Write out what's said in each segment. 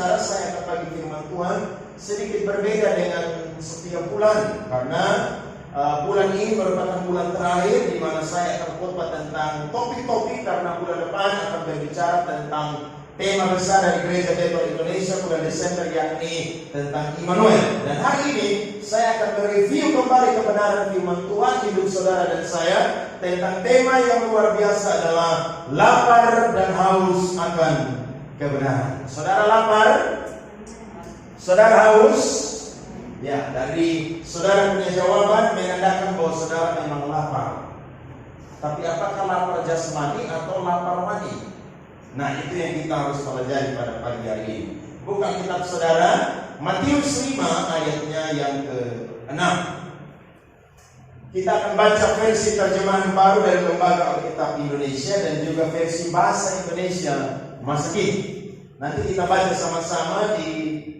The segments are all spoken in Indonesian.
saudara, saya akan bagi firman Tuhan sedikit berbeda dengan setiap bulan, karena bulan ini merupakan bulan terakhir di mana saya akan khotbah tentang topik-topik, karena bulan depan akan berbicara tentang tema besar dari Gereja Betel Indonesia bulan Desember, yakni tentang Immanuel. Dan hari ini saya akan mereview kembali kebenaran firman Tuhan hidup saudara dan saya tentang tema yang luar biasa adalah lapar dan haus akan kebenaran. Saudara lapar? Saudara haus? Ya, dari saudara punya jawaban menandakan bahwa saudara memang lapar. Tapi apakah lapar jasmani atau lapar rohani? Nah, itu yang kita harus pelajari pada pagi hari ini. Buka kitab saudara, Matius 5 ayatnya yang ke-6. Kita akan baca versi terjemahan baru dari Lembaga Alkitab Indonesia dan juga versi bahasa Indonesia Masaki. Nanti kita baca sama-sama di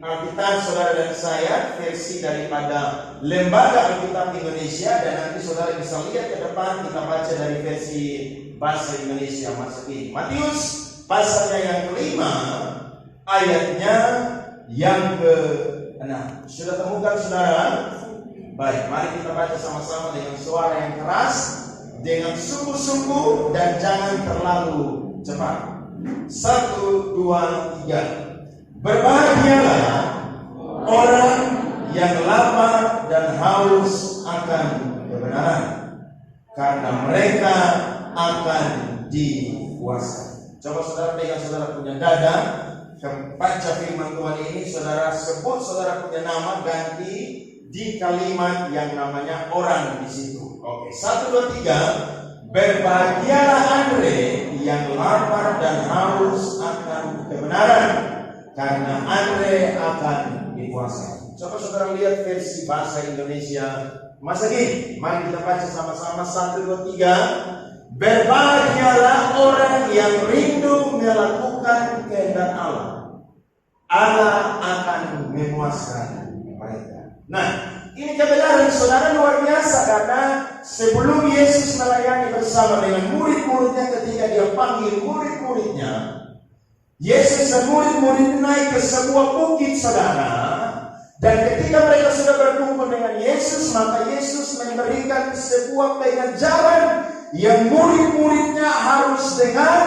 Alkitab saudara dan saya, versi daripada Lembaga Alkitab Indonesia, dan nanti saudara bisa lihat ke depan kita baca dari versi bahasa Indonesia Masaki. Matius pasalnya yang kelima, ayatnya yang ke-6. Sudah temukan saudara? Baik, mari kita baca sama-sama dengan suara yang keras, dengan sungguh-sungguh, dan jangan terlalu cepat. 1, 2, 3. Berbahagialah orang yang lapar dan haus akan kebenaran, karena mereka akan dikuasai. Coba saudara pegang saudara punya dada, baca firman Tuhan ini, saudara sebut saudara punya nama, ganti di kalimat yang namanya orang di situ. Oke, 1, 2, 3. Berbahagialah Andre yang lapar dan haus akan kebenaran, karena Andre akan dikuasai. Coba saudara lihat versi bahasa Indonesia Masaki. Mari kita baca sama-sama. 1, 2, 3. Berbahagialah orang yang rindu melakukan kehendak Allah. Allah akan memuaskan mereka. Nah, ini kebenaran saudara luar biasa, karena sebelum Yesus melayani bersama dengan murid-muridnya, ketika dia panggil murid-muridnya, Yesus dan murid-murid naik ke sebuah bukit saudara. Dan ketika mereka sudah berkumpul dengan Yesus, maka Yesus memberikan sebuah pengajaran yang murid-muridnya harus dengar,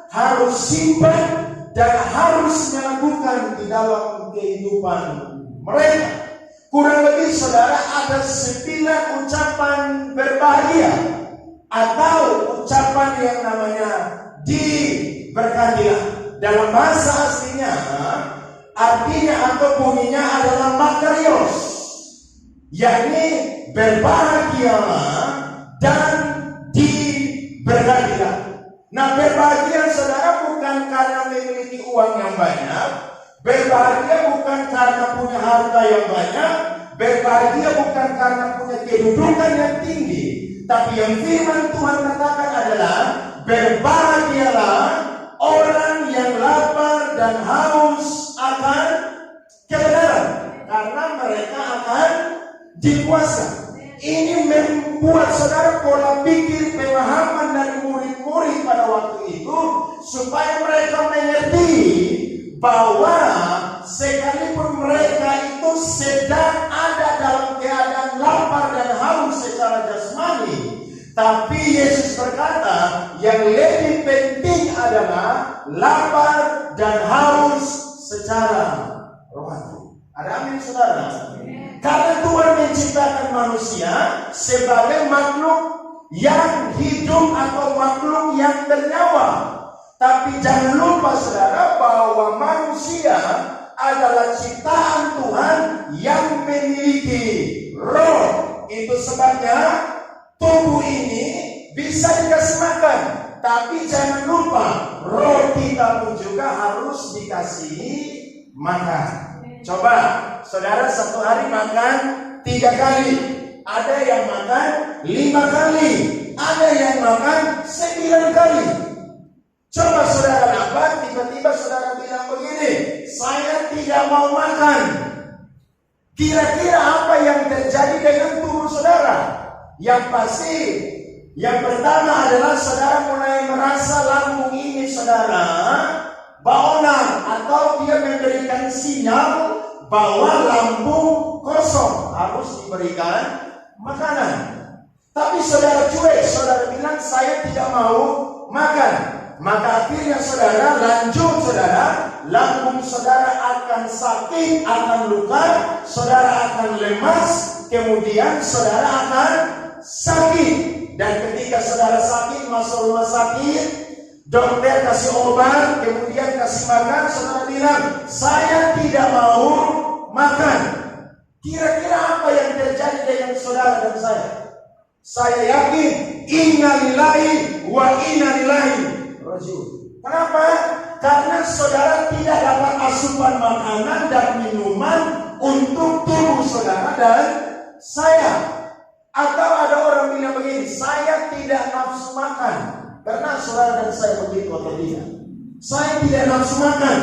harus simpan, dan harus melakukan di dalam kehidupan mereka. Kurang lebih saudara ada 9 ucapan berbahagia, atau ucapan yang namanya diberkatilah. Dalam bahasa aslinya artinya atau bunyinya adalah makarios, yakni berbahagialah dan diberkatilah. Nah, berbahagia saudara bukan karena memiliki uang yang banyak, berbahagia bukan karena punya harta yang banyak, berbahagia bukan karena punya kedudukan yang tinggi, tapi yang firman Tuhan katakan adalah berbahagialah orang yang lapar dan haus akan kebenaran, karena mereka akan dikuasai. Ini membuat saudara pola pikir pemahaman dari murid-murid pada waktu itu, supaya mereka mengerti bahwa sekalipun mereka itu sedang ada dalam keadaan lapar dan haus secara jasmani, tapi Yesus berkata yang lebih penting adalah lapar dan haus secara rohani. Ada amin saudara? Karena Tuhan menciptakan manusia sebagai makhluk yang hidup atau makhluk yang bernyawa. Tapi jangan lupa saudara bahwa manusia adalah ciptaan Tuhan yang memiliki roh. Itu sebabnya tubuh ini bisa dikasih makan. Tapi jangan lupa roh kita pun juga harus dikasih makan. Coba saudara satu hari makan 3 kali, ada yang makan 5 kali, ada yang makan 9 kali. Coba saudara lapar, tiba-tiba saudara bilang begini, saya tidak mau makan. Kira-kira apa yang terjadi dengan tubuh saudara? Yang pasti, yang pertama adalah saudara mulai merasa lambung ini saudara baonan, atau dia memberikan sinyal bahwa lambung kosong, harus diberikan makanan. Tapi saudara cuek, saudara bilang saya tidak mau makan. Maka akhirnya saudara lanjut, saudara, lambung saudara akan sakit, akan luka, saudara akan lemas, kemudian saudara akan sakit. Dan ketika saudara sakit, masuk rumah sakit, dokter kasih obat, kemudian kasih makan, saudara bilang, saya tidak mau makan. Kira-kira apa yang terjadi dengan saudara dan saya? Saya yakin, inna lillahi wa inna ilaihi raji'un. Kenapa? Karena saudara tidak dapat asupan makanan dan minuman untuk tubuh saudara dan saya. Atau ada orang bilang begini, saya tidak nafsu makan. Karena saudara dan saya begitu atau tidak? Saya tidak nafsu makan.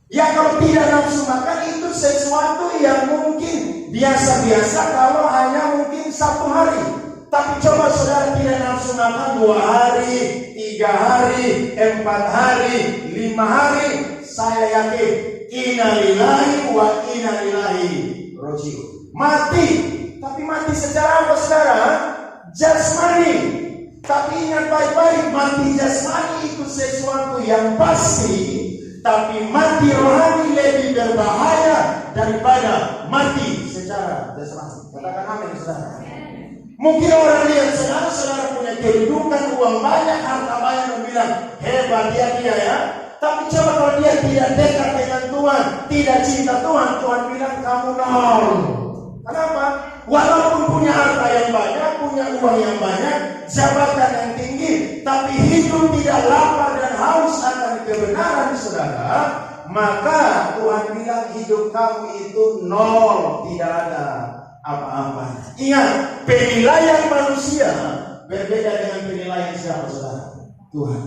Ya kalau tidak nafsu makan itu sesuatu yang mungkin biasa-biasa kalau hanya mungkin 1 hari. Tapi coba saudara tidak nafsu makan 2 hari, 3 hari, 4 hari, 5 hari. Saya yakin inna lillahi wa inna ilaihi raji'un. Mati. Tapi mati secara apa saudara? Jasmani. Tapi ingat baik-baik, mati jasmani itu sesuatu yang pasti. Tapi mati rohani lebih berbahaya daripada mati secara jasmani. Katakan amin saudara. Mungkin orang lihat saudara punya kedudukan, uang banyak, harta banyak, dan bilang hebat dia ya. Tapi coba kalau dia tidak dekat dengan Tuhan, tidak cinta Tuhan, Tuhan bilang kamu nol. Kenapa? Walaupun punya harta yang banyak, punya uang yang banyak, jabatan yang tinggi, tapi hidup tidak lapar dan haus akan kebenaran saudara, maka Tuhan bilang hidup kamu itu nol, tidak ada apa-apa. Ingat, penilaian manusia berbeda dengan penilaian siapa saudara? Tuhan.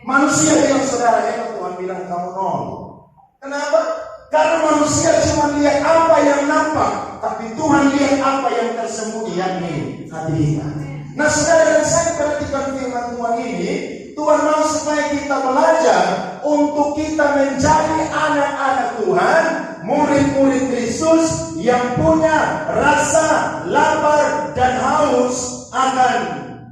Manusia bilang saudara hebat, Tuhan bilang kamu nol. Kenapa? Karena manusia cuma lihat apa yang nampak, tapi Tuhan lihat apa yang tersembunyi, yakni hati kita. Nah saudara dan saya perhatikan firman Tuhan ini, Tuhan mau supaya kita belajar untuk kita menjadi anak-anak Tuhan, murid-murid Kristus yang punya rasa lapar dan haus akan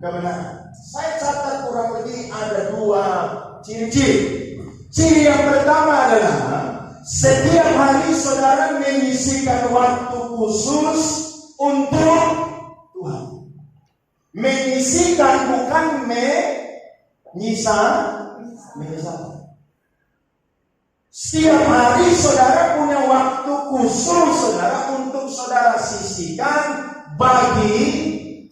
kebenaran. Saya catat kurang lebih ada 2 ciri-ciri. Ciri yang pertama adalah setiap hari saudara menyisihkan waktu khusus untuk Tuhan. Menyisihkan bukan menyisah. Setiap hari saudara punya waktu khusus saudara untuk saudara sisihkan bagi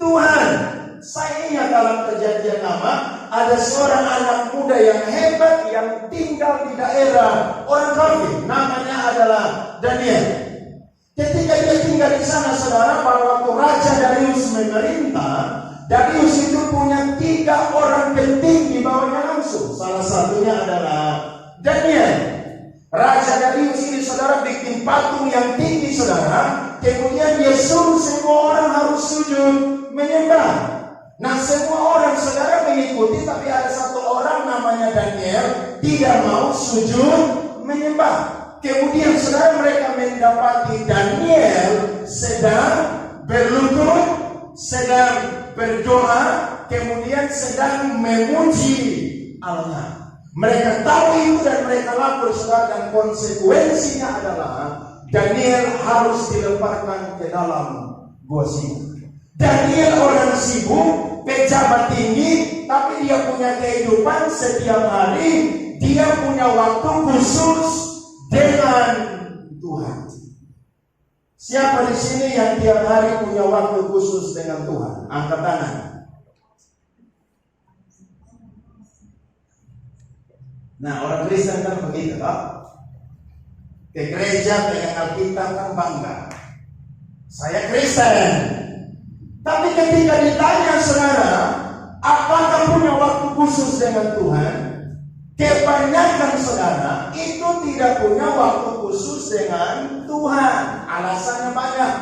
Tuhan. Saya ingat dalam Perjanjian Lama ada seorang anak muda yang hebat yang tinggal di daerah orang kafir, namanya adalah Daniel. Ketika dia tinggal di sana saudara, pada waktu Raja Darius memerintah, Darius itu punya 3 orang penting di bawahnya langsung. Salah satunya adalah Daniel. Raja Darius ini saudara bikin patung yang tinggi saudara, kemudian dia suruh semua orang harus sujud menyembah. Nah semua orang saudara mengikuti, tapi ada 1 orang namanya Daniel tidak mau sujud menyembah. Kemudian saudara mereka mendapati Daniel sedang berlutut, sedang berdoa, kemudian sedang memuji Allah. Mereka tahu itu dan mereka lapor saudara, dan konsekuensinya adalah Daniel harus dilemparkan ke dalam gua singa. Daniel orang sibuk, pejabat tinggi, tapi dia punya kehidupan setiap hari, dia punya waktu khusus dengan Tuhan. Siapa di sini yang tiap hari punya waktu khusus dengan Tuhan? Angkat tangan. Nah, orang Kristen kan begitu, toh? Ke gereja dengan Alkitab kan bangga. Saya Kristen. Tapi ketika ditanya saudara, apakah punya waktu khusus dengan Tuhan? Kebanyakan saudara itu tidak punya waktu khusus dengan Tuhan. Alasannya banyak.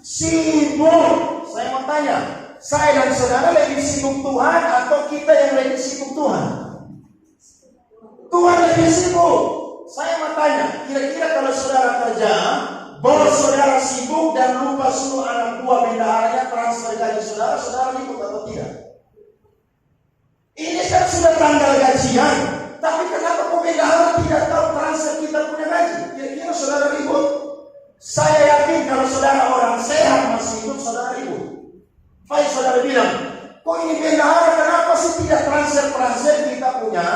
Sibuk. Saya mau tanya, saya dan saudara lebih sibuk Tuhan atau kita yang lebih sibuk Tuhan? Tuhan lebih sibuk. Saya mau tanya, kira-kira kalau saudara kerja, bos saudara sibuk dan lupa suruh anak buah bendaharanya transfer gaji saudara, saudara ribut atau tidak? Ini kan sudah tanggal gajian, tapi kenapa bendahara tidak tahu transfer kita punya gaji? Kira-kira saudara ribut? Saya yakin kalau saudara orang sehat masih hidup, saudara ribut. Baik, saudara bilang, kok ini bendahara kenapa sih tidak transfer kita punya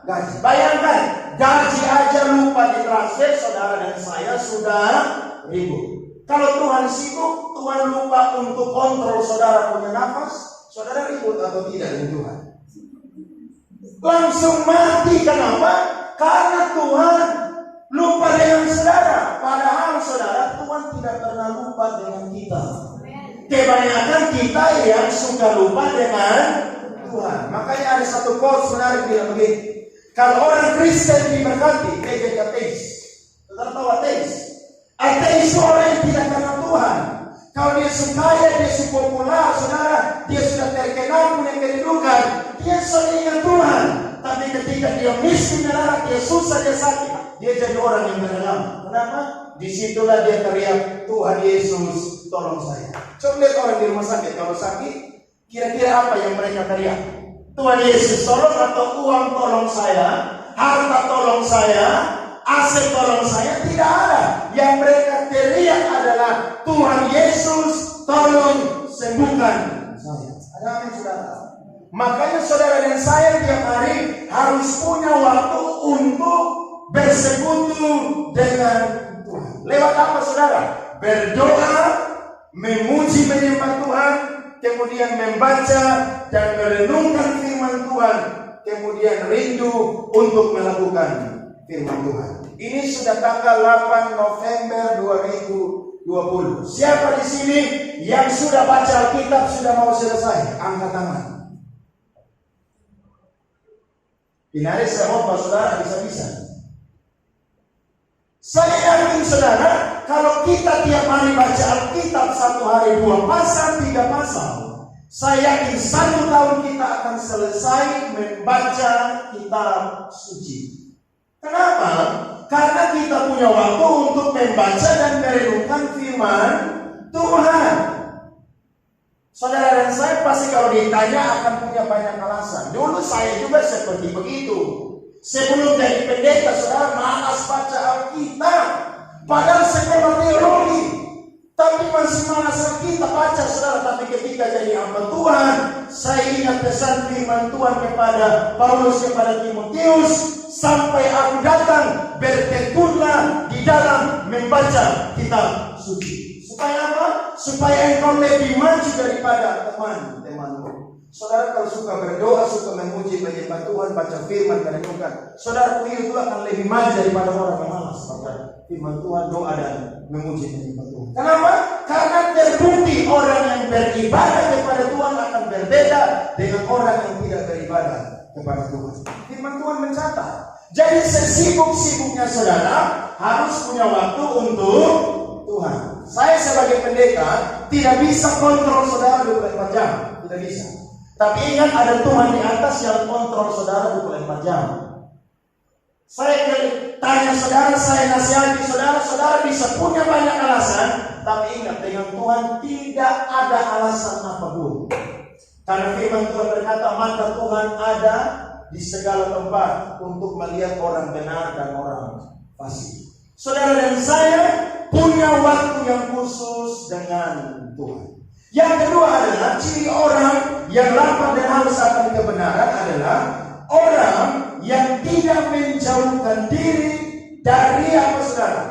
gaji? Bayangkan, gaji aja lupa ditransfer, saudara dan saya sudah ribut. Kalau Tuhan sibuk, Tuhan lupa untuk kontrol saudara punya nafas, saudara ribut atau tidak dengan Tuhan? Langsung mati. Kenapa? Karena Tuhan lupa dengan saudara. Padahal saudara, Tuhan tidak pernah lupa dengan kita. Kebanyakan kita yang suka lupa dengan Tuhan. Makanya ada satu quotes menarik bilang begini, kalau orang Kristen diberkati, dia jadi ateis. Saudara tahu ateis? Ateis itu orang yang tidak kenal Tuhan. Kalau dia kaya, dia populer, saudara, dia sudah terkenal punya kedudukan, dia selalu ingat Tuhan. Tapi ketika dia miskin, dia susah, dia sakit, dia jadi orang yang beragama. Kenapa? Disitulah dia teriak, Tuhan Yesus, tolong saya. Coba lihat orang di rumah sakit, kalau sakit, kira-kira apa yang mereka teriak? Tuhan Yesus tolong, atau uang tolong saya, harta tolong saya, aset tolong saya? Tidak ada. Yang mereka teriak adalah Tuhan Yesus tolong sembuhkan saya. Ada amin, saudara? Makanya saudara dan saya tiap hari harus punya waktu untuk bersekutu dengan Tuhan. Lewat apa, saudara? Berdoa, memuji menyembah Tuhan, kemudian membaca dan merenungkan firman Tuhan, kemudian rindu untuk melakukan firman Tuhan. Ini sudah tanggal 8 November 2020. Siapa di sini yang sudah baca Alkitab sudah mau selesai? Angkat tangan. Finalis, saya mau saudara bisa-bisa. Saya yakin saudara, kalau kita tiap hari baca Alkitab 1 hari 2 pasal, 3 pasal, saya yakin 1 tahun kita akan selesai membaca kitab suci. Kenapa? Karena kita punya waktu untuk membaca dan merenungkan firman Tuhan. Saudara dan saya pasti kalau ditanya akan punya banyak alasan. Dulu saya juga seperti begitu. Sebelum jadi pendeta, saudara malas baca Alkitab. Padahal sekolah teologi, tapi masih malas Alkitab baca, saudara. Tapi ketika jadi hamba Tuhan, saya ingat pesan firman Tuhan kepada Paulus kepada Timotius, sampai aku datang, bertekunlah di dalam membaca kitab suci. Supaya apa? Supaya engkau lebih maju daripada teman-temanmu. Saudara kalau suka berdoa, suka memuji, menyembah Tuhan, baca firman, merenungkan, saudara itu akan lebih maju daripada orang yang malas baca firman Tuhan, doa dan memuji, menyembah Tuhan. Kenapa? Karena terbukti orang yang beribadah kepada Tuhan akan berbeda dengan orang yang tidak beribadah kepada Tuhan. Firman Tuhan mencatat. Jadi sesibuk-sibuknya saudara harus punya waktu untuk Tuhan. Saya sebagai pendeta tidak bisa kontrol saudara 24 jam, tidak bisa. Tapi ingat ada Tuhan di atas yang kontrol saudara 24 jam. Saya tanya saudara, saya nasihati saudara, saudara bisa punya banyak alasan, tapi ingat dengan Tuhan tidak ada alasan apapun. Karena firman Tuhan berkata, mata Tuhan ada di segala tempat untuk melihat orang benar dan orang fasik. Saudara dan saya punya waktu yang khusus dengan Tuhan. Yang kedua adalah ciri orang yang lapar dan haus akan kebenaran adalah orang yang tidak menjauhkan diri dari apa, saudara?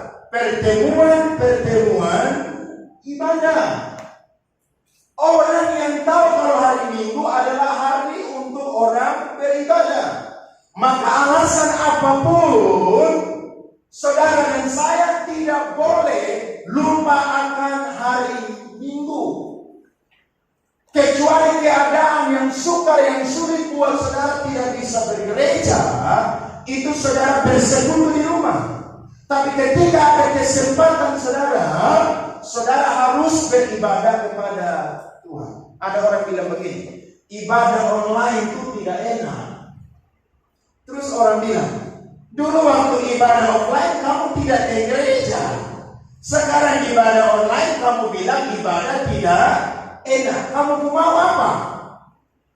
Pertemuan ibadah. Orang yang tahu kalau hari Minggu adalah hari untuk orang beribadah, maka alasan apapun saudara dan saya tidak boleh lupa akan hari Minggu. Kecuali keadaan yang sukar, yang sulit buat saudara tidak bisa bergereja, itu saudara bersekutu di rumah. Tapi ketika ada kesempatan saudara harus beribadah kepada Tuhan. Ada orang bilang begini, ibadah online itu tidak enak. Terus orang bilang, Dulu waktu ibadah offline kamu tidak ke gereja. Sekarang ibadah online kamu bilang ibadah tidak enak. Kamu mau apa?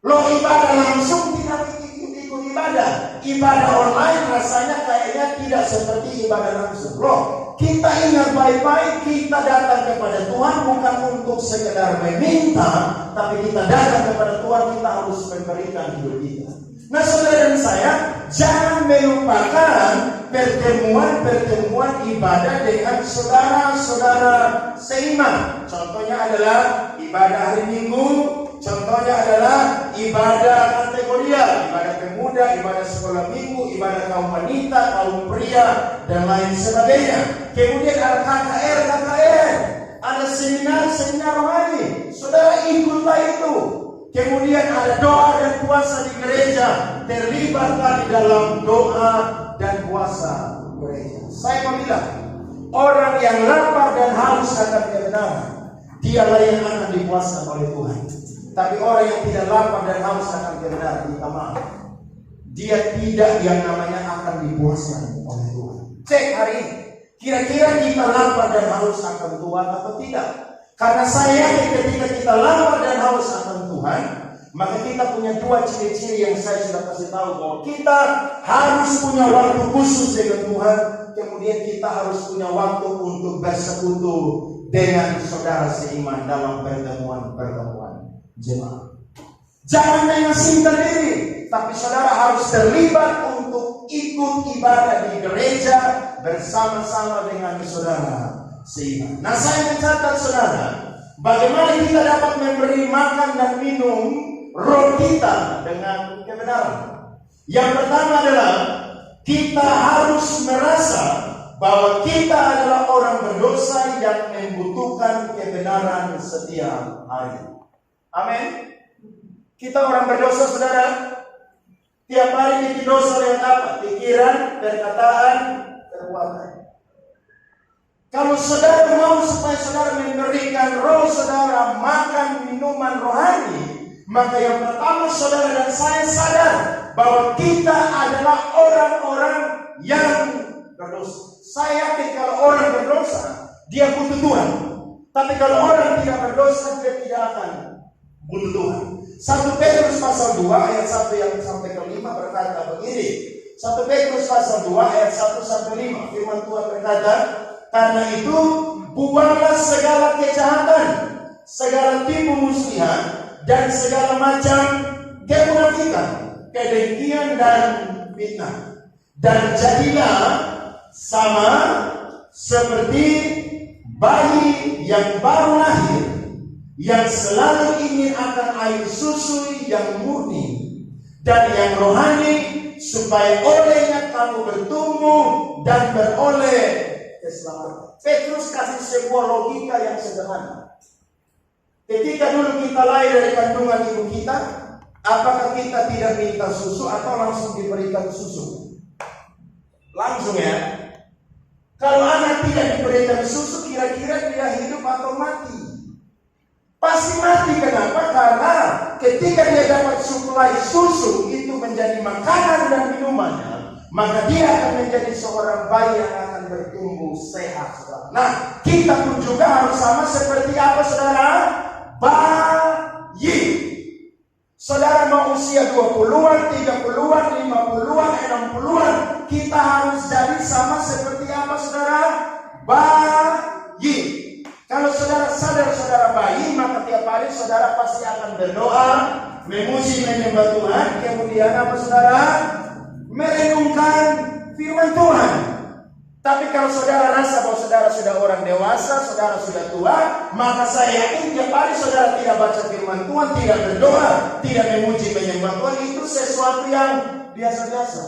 Lo ibadah langsung tidak ikut ibadah. Ibadah online rasanya kayaknya tidak seperti ibadah langsung. Loh, kita ingat baik-baik, kita datang kepada Tuhan bukan untuk sekedar meminta, tapi kita datang kepada Tuhan, kita harus memberikan hidup kita. Nah, saudara dan saya, jangan melupakan pertemuan ibadah dengan saudara-saudara seiman. Contohnya adalah ibadah hari Minggu, contohnya adalah ibadah kategoria, ibadah pemuda, ibadah sekolah minggu, ibadah kaum wanita, kaum pria, dan lain sebagainya. Kemudian ada KKR, ada seminar rohani. Saudara ikutlah itu. Kemudian ada doa dan puasa di gereja. Terlibatlah di dalam doa dan puasa gereja. Saya mau bilang, orang yang lapar dan haus akan kebenaran, dialah yang akan dipuaskan oleh Tuhan. Tapi orang yang tidak lapar dan haus akan kebenaran, minta maaf, dia tidak yang namanya akan dipuaskan oleh Tuhan. Cek hari ini, kira-kira kita lapar dan haus akan Tuhan atau tidak? Karena saya yakin ketika kita lapar dan haus akan Tuhan, maka kita punya dua ciri-ciri yang saya sudah kasih tahu, bahwa kita harus punya waktu khusus dengan Tuhan. Kemudian kita harus punya waktu untuk bersekutu dengan saudara seiman dalam pertemuan jemaat. Jangan mengasingkan diri, tapi saudara harus terlibat untuk ikut ibadah di gereja bersama-sama dengan saudara seiman. Nah, saya mencatat saudara, bagaimana kita dapat memberi makan dan minum roh kita dengan kebenaran. Yang pertama adalah kita harus merasa bahwa kita adalah orang berdosa yang membutuhkan kebenaran setiap hari. Amin. Kita orang berdosa, saudara. Tiap hari bikin dosa dengan apa? Pikiran, perkataan, perbuatan. Kalau saudara mau supaya saudara memberikan roh saudara makan minuman rohani, maka yang pertama saudara dan saya sadar bahwa kita adalah orang-orang yang berdosa. Saya yakin kalau orang berdosa, dia butuh Tuhan. Tapi kalau orang tidak berdosa, dia tidak akan butuh Tuhan. 1 Petrus pasal 2 ayat 1 yang sampai ke 5 berkata begini. 1 Petrus pasal 2 ayat 1 sampai 5. Firman Tuhan berkata, karena itu buanglah segala kejahatan, segala tipu muslihat, dan segala macam kemunafikan, kedengkian dan fitnah. Dan jadilah sama seperti bayi yang baru lahir, yang selalu ingin akan air susu yang murni dan yang rohani, supaya olehnya kamu bertumbuh dan beroleh keselamatan. Petrus kasih sebuah logika yang sederhana. Ketika dulu kita lahir dari kandungan ibu kita, apakah kita tidak minta susu atau langsung diberikan susu? Langsung ya. Kalau anak tidak diberikan susu, kira-kira dia hidup atau mati? Pasti mati. Kenapa? Karena ketika dia dapat suplai susu itu menjadi makanan dan minumannya, maka dia akan menjadi seorang bayi yang akan bertumbuh sehat, saudara. Nah, kita pun juga harus sama seperti apa, saudara? Bayi. Saudara mau usia 20-an, 30-an, 50-an, 60-an, kita harus jadi sama seperti apa, saudara? Bayi. Kalau saudara sadar saudara bayi, maka tiap hari saudara pasti akan berdoa, memuji, menyembah Tuhan. Kemudian apa, saudara? Merenungkan firman Tuhan. Tapi kalau saudara rasa bahwa saudara sudah orang dewasa, saudara sudah tua, maka saya yakin tiap hari saudara tidak baca firman Tuhan, tidak berdoa, tidak memuji, menyembah Tuhan, itu sesuatu yang biasa-biasa.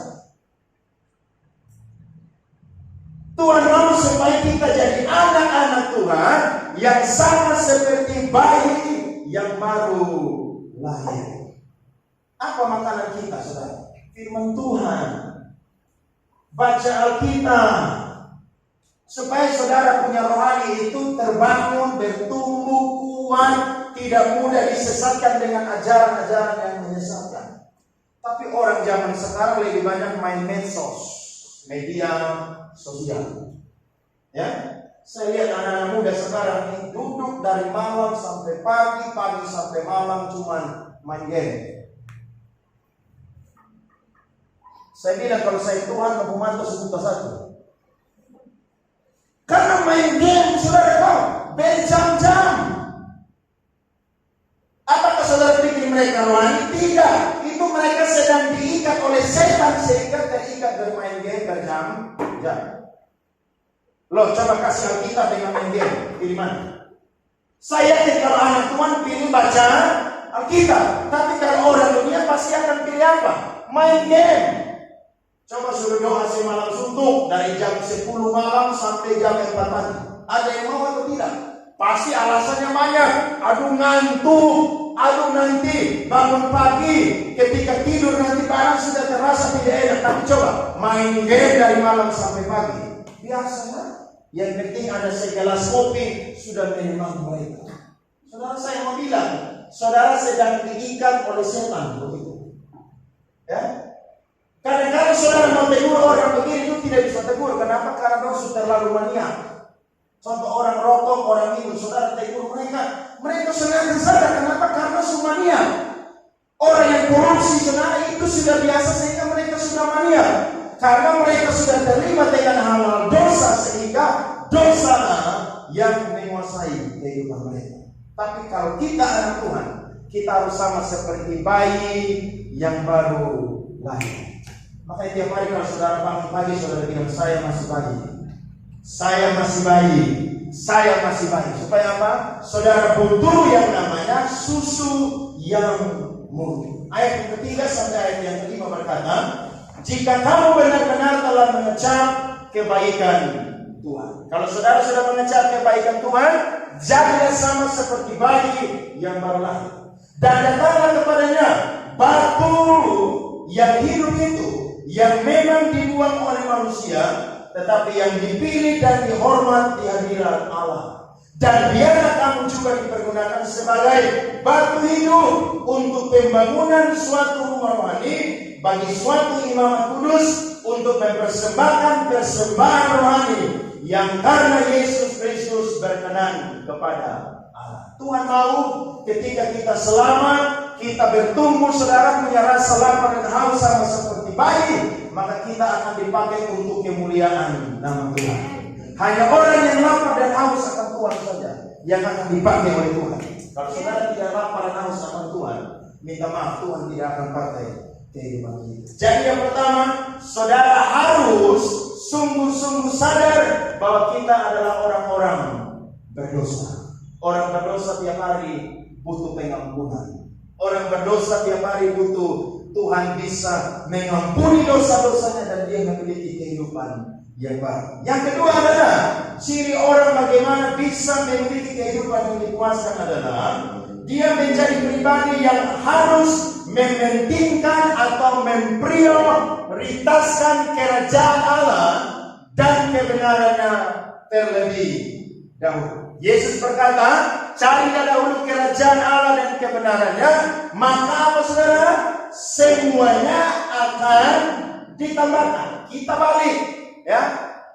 Tuhan mau supaya kita jadi anak-anak Tuhan yang sama seperti bayi yang baru lahir. Apa makanan kita, saudara? Firman Tuhan. Baca Alkitab. Supaya saudara punya rohani itu terbangun, bertumbuh, kuat, tidak mudah disesatkan dengan ajaran-ajaran yang menyesatkan. Tapi orang zaman sekarang lebih banyak main medsos. media sosial. Ya, saya lihat anak-anak muda sekarang ini duduk dari malam sampai pagi, pagi sampai malam cuman main game. Saya bilang kalau saya Tuhan mau mantu sebuta satu. Karena main game, saudara tahu, berjam-jam. Apakah saudara pikir mereka rohani? Tidak. Itu mereka sedang diikat oleh setan sehingga terikat bermain game berjam-jam. Loh, coba kasih Alkitab dengan main game. Pilih mana? Saya yakin kalau anak Tuhan pilih baca Alkitab. Tapi kalau orang dunia pasti akan pilih apa? Main game. Coba suruh doa semalam suntuk dari jam 10 malam sampai jam 4 pagi. Ada yang mau atau tidak? Pasti alasannya banyak. Aduh ngantuk, aduh nanti bangun pagi, ketika tidur nanti barang sudah terasa tidak enak. Tapi coba main game dari malam sampai pagi. Biasanya yang penting ada segelas kopi sudah menemani mereka. Saudara, saya mau bilang, saudara sedang diikat oleh setan begitu. Ya? Kadang-kadang saudara mau tegur orang begini itu tidak bisa tegur. Kenapa? Karena sudah terlalu maniak. Contoh orang rokok, orang minum, saudara tegur mereka. Mereka senang saja. Kenapa? Karena sumania. Orang yang korupsi, saudara, itu sudah biasa sehingga mereka sudah mania. Karena mereka sudah terlibat dengan hal-hal dosa sehingga dosa yang menguasai kehidupan mereka. Tapi kalau kita anak Tuhan, kita harus sama seperti bayi yang baru lahir. Makanya tiap hari kalau saudara bangun pagi, saudara bilang saya masih bayi. Saya masih bayi. Saya masih bayi. Supaya apa? Saudara butuh yang namanya susu yang murni. Ayat yang ketiga sampai ayat yang kelima berkata, jika kamu benar-benar telah mengecap kebaikan Tuhan. Kalau saudara sudah mengecap kebaikan Tuhan, jadilah sama seperti bayi yang baru lahir. Dan datanglah kepadanya batu yang hidup itu, yang memang dibuang oleh manusia, tetapi yang dipilih dan dihormat di hadirat Allah. Dan biarlah kamu juga dipergunakan sebagai batu hidup untuk pembangunan suatu rumah rohani bagi suatu imamat kudus, untuk mempersembahkan persembahan rohani yang karena Yesus Kristus berkenan kepada Allah. Tuhan mau ketika kita selamat, kita bertumbuh, saudara punya rasa lapar dan haus sama seperti bayi, maka kita akan dipakai untuk kemuliaan nama Tuhan. Hanya orang yang lapar dan haus akan Tuhan saja yang akan dipakai oleh Tuhan. Kalau saudara tidak lapar dan haus akan Tuhan, minta maaf, Tuhan tidak akan pakai kehidupan kita. Jadi yang pertama, saudara harus sungguh-sungguh sadar bahwa kita adalah orang-orang berdosa. Orang berdosa tiap hari butuh pengampunan. Orang berdosa tiap hari butuh Tuhan bisa mengampuni dosa-dosanya dan dia memiliki kehidupan yang baru. Yang kedua adalah ciri orang bagaimana bisa memiliki kehidupan yang dipuaskan adalah dia menjadi pribadi yang harus mementingkan atau memprioritaskan kerajaan Allah dan kebenarannya terlebih dahulu. Yesus berkata, carilah dahulu kerajaan Allah dan kebenarannya, maka apa saudara? Semuanya akan ditambahkan. Kita balik, ya.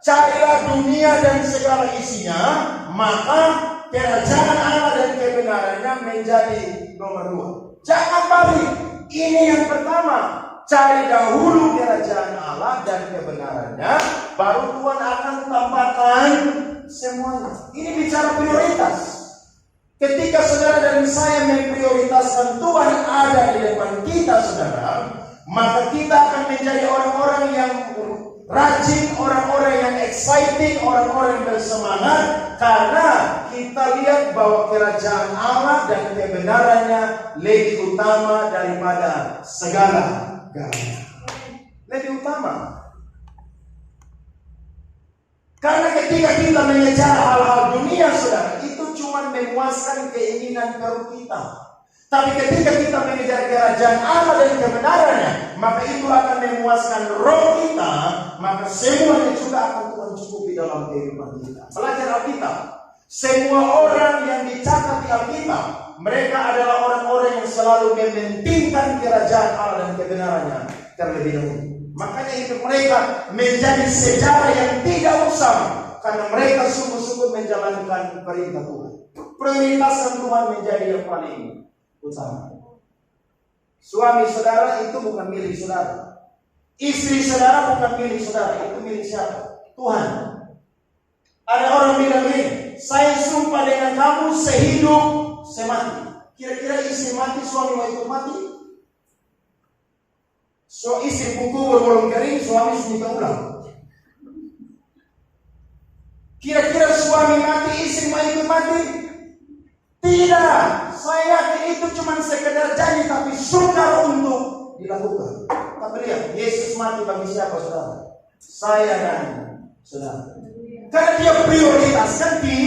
Carilah dunia dan segala isinya, maka kerajaan Allah dan kebenarannya menjadi nomor 2. Jangan balik. Ini yang pertama. Cari dahulu kerajaan Allah dan kebenarannya, baru Tuhan akan tambahkan semuanya. Ini bicara prioritas. Ketika saudara dan saya memprioritaskan Tuhan ada di depan kita, saudara, maka kita akan menjadi orang-orang yang rajin, orang-orang yang exciting, orang-orang yang bersemangat, karena kita lihat bahwa kerajaan Allah dan kebenarannya lebih utama daripada segala galanya. Lebih utama. Karena ketika kita mengejar hal-hal dunia, saudara, itu cuma memuaskan keinginan perut kita. Tapi ketika kita mengejar kerajaan Allah dan kebenarannya, maka itu akan memuaskan roh kita, maka semuanya juga akan Tuhan cukupi dalam kehidupan kita. Belajar Alkitab. Semua orang yang dicatat di Alkitab, mereka adalah orang-orang yang selalu mementingkan kerajaan Allah dan kebenarannya terlebih dahulu. Makanya hidup mereka menjadi sejarah yang tidak usam, karena mereka sungguh-sungguh menjalankan perintah Tuhan. Prioritaskan Tuhan menjadi yang paling utama. Suami saudara itu bukan milik saudara. Istri saudara bukan milik saudara. Itu milik siapa? Tuhan. Ada orang bilang ini, saya sumpah dengan kamu sehidup semati. Kira-kira istri mati, suami mau ikut mati? So istri kubur belum kering, suami sudah ulang. Kira-kira suami mati, istri mau ikut mati? Tidak. Saya yakin itu cuma sekedar janji, tapi sukar untuk dilakukan. Tapi lihat, Yesus mati bagi siapa, saudara? Saya dan saudara. Karena dia prioritaskan di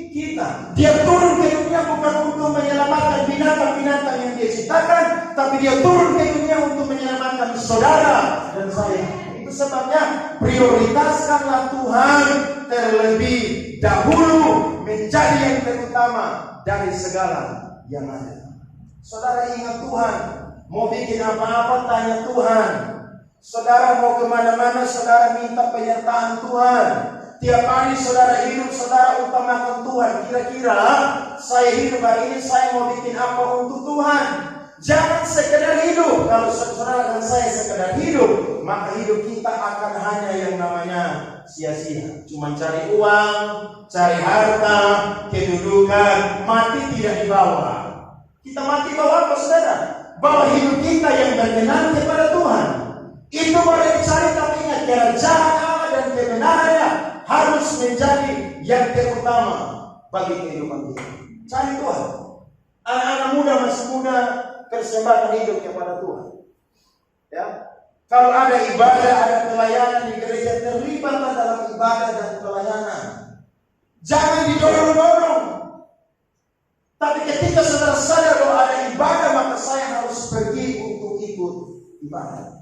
kita. Dia turun ke dunia bukan untuk menyelamatkan binatang-binatang yang dia ciptakan, tapi dia turun ke dunia untuk menyelamatkan saudara dan saya. Itu sebabnya prioritaskanlah Tuhan terlebih dahulu menjadi yang terutama dari segala yang ada. Saudara ingat Tuhan, mau bikin apa-apa tanya Tuhan. Saudara mau kemana-mana, saudara minta penyertaan Tuhan. Tiap hari saudara hidup, saudara utamakan Tuhan. Kira-kira saya hidup hari ini, saya mau bikin apa untuk Tuhan? Jangan sekedar hidup. Kalau saudara dan saya sekedar hidup, maka hidup kita akan hanya yang namanya sia-sia. Cuma cari uang, cari harta, kedudukan, mati tidak dibawa. Kita mati bawa apa, saudara? Bawa hidup kita yang berkenan kepada Tuhan. Itu boleh dicari, tapi ingat, kerajaan Allah dan kebenarannya harus menjadi yang terutama bagi kehidupan kita. Cari Tuhan. Anak-anak muda, masih muda, persembahkan hidup kepada Tuhan. Ya, kalau ada ibadah, ada pelayanan di gereja, terlibatlah dalam ibadah dan pelayanan. Jangan didorong-dorong. Tapi ketika saudara sadar bahwa ada ibadah, maka saya harus pergi untuk ikut ibadah.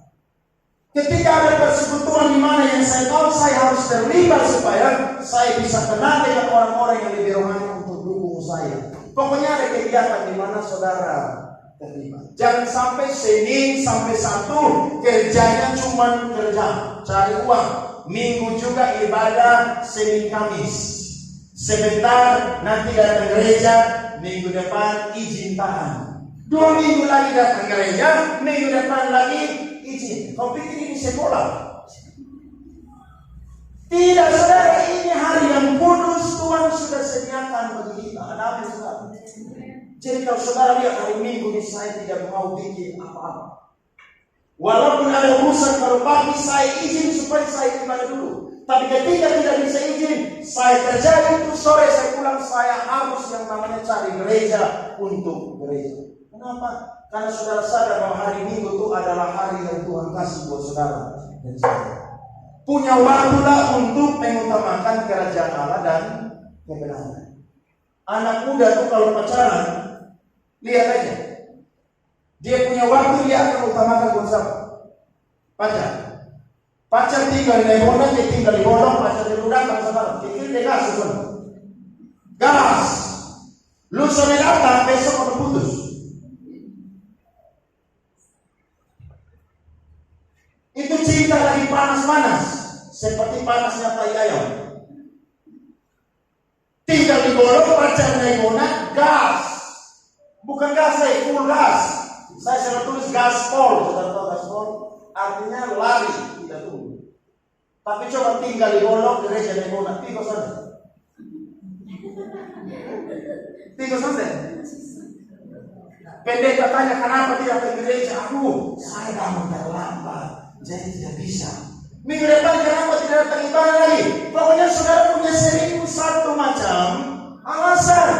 Ketika ada persekutuan di mana yang saya tahu, saya harus terlibat supaya saya bisa kenal dengan orang-orang yang lebih rohani untuk dukung saya. Pokoknya ada kegiatan di mana saudara terlibat. Jangan sampai Senin sampai Sabtu kerjanya cuma kerja, cari uang. Minggu juga ibadah, Senin Kamis. Sebentar nanti datang gereja, minggu depan izin tahan. 2 minggu lagi datang gereja, minggu depan lagi izin. Kau pikir ini sekolah? Tidak, saudara, ini hari yang kudus Tuhan sudah sediakan bagi kita. Ada saudara. Jadi kalau saudara lihat hari Minggu ini saya tidak mau bikin apa-apa. Walaupun ada urusan kalau pagi saya izin supaya saya ibadah dulu. Tapi ketika tidak bisa izin, saya kerja itu sore saya pulang, saya harus yang namanya cari gereja untuk gereja. Kenapa? Karena saudara sadar bahwa hari Minggu itu adalah hari yang Tuhan kasih buat saudara dan saya. Punya waktulah untuk mengutamakan kerajaan Allah dan kebenaran. Anak muda tuh kalau pacaran, lihat aja. Dia punya waktu, dia akan utamakan buat siapa? Pacar. Pacar tinggal di Lebona, dia tinggal di Bolong, pacar di Ludak, kan saudara. Kikir dia gas, saudara. Gas. Lu sore datang, besok akan putus. Itu cinta lagi panas-panas, seperti panasnya tai ayam. Tinggal di Bolong, pacar di Lebona, gas. Bukan gas, saya full gas. Saya sudah tulis gaspol, sudah tahu gaspol? Artinya lari, tidak tunggu. Tapi coba tinggal di Bolong, gereja di Lebona, tiga saja. Tiga saja. Pendeta tanya kenapa tidak ke gereja? Aduh, saya bangun terlambat, jadi tidak bisa. Minggu depan kenapa tidak datang ibadah lagi? Pokoknya saudara punya 1001 macam alasan.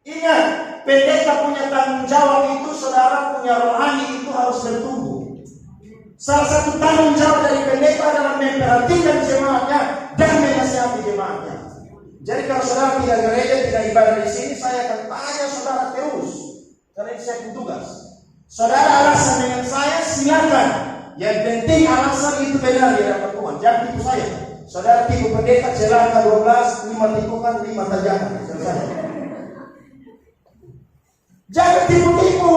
Ingat, pendeta punya tanggung jawab itu, saudara punya rohani itu harus bertumbuh. Salah satu tanggung jawab dari pendeta adalah memperhatikan jemaatnya dan menasihati jemaatnya. Jadi kalau saudara tidak gereja, tidak ibadah di sini, saya akan tanya saudara terus. Karena ini saya punya tugas. Saudara alasan dengan saya, silakan. Yang penting alasan itu benar di hadapan Tuhan. Jangan tipu saya. Saudara tipu pendeta, celaka 12, 5 tipukan, 5 tajakan. Selesai. Jangan tipu-tipu.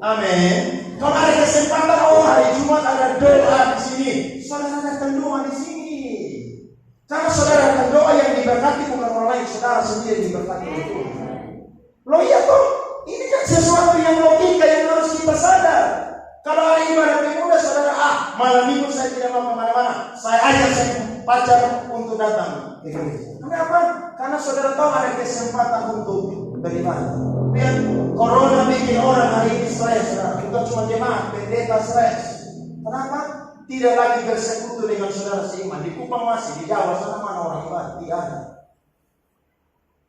Amin. Kalau ada kesempatan, oh hari Jumat ada doa di sini, saudara datang doa di sini. Karena saudara datang doa yang diberkati bukan orang lain, saudara sendiri diberkati oleh Tuhan. Loh iya toh, ini kan sesuatu yang logika yang harus kita sadar. Kalau hari ibadah pemuda saudara, malam minggu saya tidak mau kemana-mana, saya ajak saya pacar untuk datang ke gereja. Kenapa? Karena saudara tahu ada kesempatan untuk beribadah. Lihat, corona bikin orang hari ini stres, saudara. Bukan cuma jemaat, pendeta stres. Kenapa? Tidak lagi bersekutu dengan saudara seiman. Di Kupang masih, di Jawa sana mana orang ibadah? Tidak ada.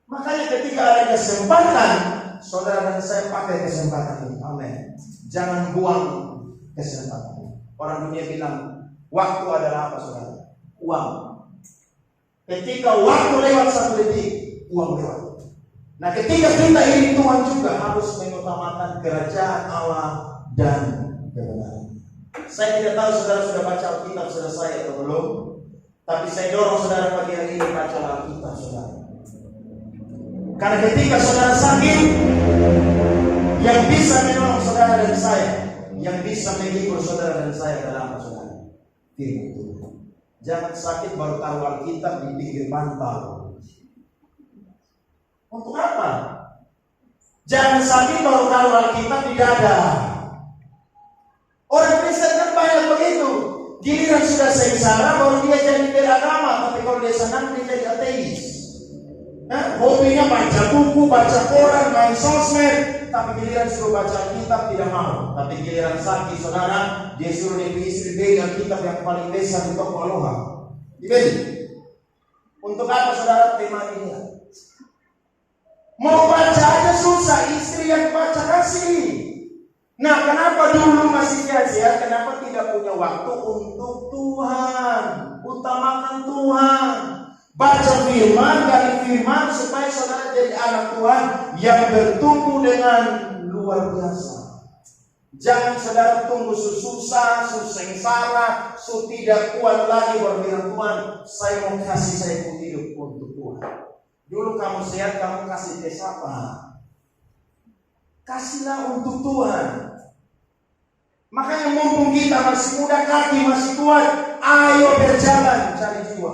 Makanya ketika ada kesempatan, saudara dan saya pakai kesempatan ini. Amin. Jangan buang kesempatan. Orang dunia bilang waktu adalah apa, saudara? Uang. Ketika waktu lewat 1 detik, uang lewat. Nah, ketika kita ini Tuhan juga harus mengutamakan kerajaan Allah dan kebenaran. Saya tidak tahu saudara sudah baca Alkitab selesai atau belum, tapi saya dorong saudara pagi hari ini baca Alkitab saudara. Karena ketika saudara sakit, yang bisa menolong saudara dan saya, yang bisa menghibur saudara dan saya adalah apa, saudara? Firman Tuhan. Jangan sakit baru taruh Alkitab di pinggir bantal. Untuk apa? Jangan sakit baru taruh Alkitab di dada. Orang Kristen kan banyak begitu. Giliran sudah sengsara baru dia jadi beragama, tapi kalau dia senang dia jadi ateis. Hobinya baca buku, baca koran, main sosmed, tapi giliran suruh baca Alkitab tidak mau. Tapi giliran sakit saudara, dia suruh istri beli Alkitab yang paling besar di toko Aloha. Dibeli. Untuk apa saudara tema ini? Mau baca aja susah, istri yang baca kasih. Nah, kenapa dulu masih sia-sia? Kenapa tidak punya waktu untuk Tuhan? Utamakan Tuhan. Baca firman, dari firman supaya saudara jadi anak Tuhan yang bertumbuh dengan luar biasa. Jangan saudara tunggu susah, sengsara, tidak kuat lagi berbilang Tuhan, saya mau kasih saya pun hidup untuk Tuhan. Dulu kamu sehat, kamu kasih ke siapa? Kasihlah untuk Tuhan. Makanya mumpung kita masih muda, kaki masih kuat, ayo berjalan cari jiwa.